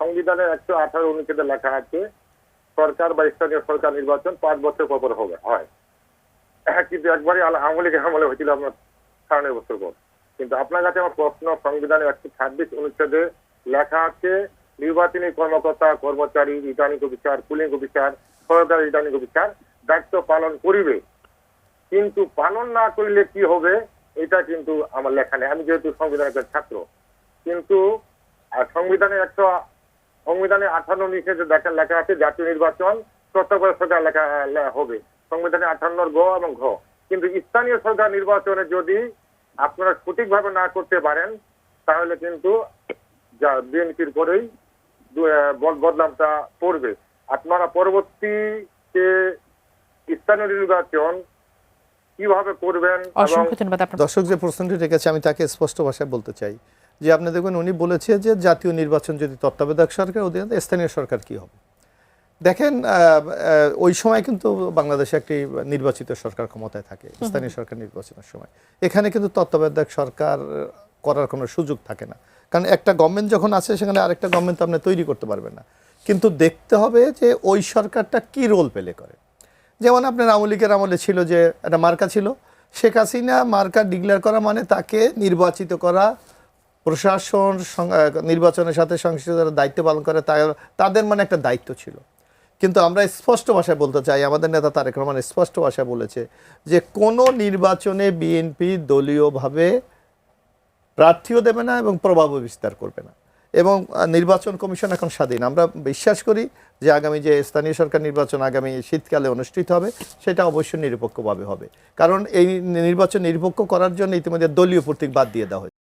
সংবিধানের 118 অনুচ্ছেদে লেখা আছে সরকার বা স্থানীয় সরকার নির্বাচন 5 বছর পর হয়। কিন্তু একবারই আওয়ামী লীগের আমলে হয়েছিল আপনার 9 বছর পর। কিন্তু আপনার কাছে আমার প্রশ্ন, সংবিধানের 126 অনুচ্ছেদে লেখা আছে নির্বাচনী কর্মকর্তা কর্মচারী রিটার্নিং অফিসার পুলিং অফিসার সরকারি রিটার্নিং অফিসার দায়িত্ব পালন করিবে, কিন্তু পালন না করলে কি হবে এটা কিন্তু আমার লেখা নেই। আমি যেহেতু সংবিধানের একজন ছাত্র, কিন্তু সংবিধানে 58 নিষেধে লেখা আছে জাতীয় নির্বাচন তত্ত্বাবধায়ক সরকার লেখা হবে সংবিধানে 58 গ এবং ঘ। কিন্তু স্থানীয় সরকার নির্বাচনে যদি আপনারা সঠিকভাবে না করতে পারেন তাহলে কিন্তু বিএনপির পরেই বদনামটা পড়বে। আপনারা পরবর্তীতে স্থানীয় নির্বাচন কিভাবে করবেন? দর্শক যে প্রশ্নটি রেখেছে আমি তাকে স্পষ্ট ভাষায় বলতে চাই যে আপনি দেখবেন উনি বলেছে যে জাতীয় নির্বাচন যদি তত্ত্বাবধায়ক সরকার অধীনে স্থানীয় সরকার কি হবে। দেখেন ওই সময় কিন্তু বাংলাদেশে একটি নির্বাচিত সরকার ক্ষমতায় থাকে স্থানীয় সরকার নির্বাচনের সময়। এখানে কিন্তু তত্ত্বাবধায়ক সরকার করার কোনো সুযোগ থাকে না, কারণ একটা গভর্নমেন্ট যখন আছে সেখানে আরেকটা গভর্নমেন্ট আপনি তৈরি করতে পারবেন না। কিন্তু দেখতে হবে যে ওই সরকারটা কি রোল প্লে করে। যেমন আপনার আওয়ামী লীগের আমলে ছিল যে একটা মার্কা ছিল, শেখ হাসিনা মার্কা ডিক্লেয়ার করা মানে তাকে নির্বাচিত করা, প্রশাসন নির্বাচনের সাথে সংশ্লিষ্ট যারা দায়িত্ব পালন করে তাদের মানে একটা দায়িত্ব ছিল। কিন্তু আমরা স্পষ্ট ভাষায় বলতে চাই, আমাদের নেতা তারেক রহমান স্পষ্ট ভাষায় বলেছে যে কোনো নির্বাচনে বিএনপি দলীয়ভাবে প্রার্থীও দেবে না এবং প্রভাবও বিস্তার করবে না, এবং নির্বাচন কমিশন এখন স্বাধীন। আমরা বিশ্বাস করি যে আগামী যে স্থানীয় সরকার নির্বাচন আগামী শীতকালে অনুষ্ঠিত হবে সেটা অবশ্যই নিরপেক্ষভাবে হবে, কারণ এই নির্বাচন নিরপেক্ষ করার জন্য ইতিমধ্যে দলীয় প্রতীক বাদ দিয়ে দেওয়া হয়েছে।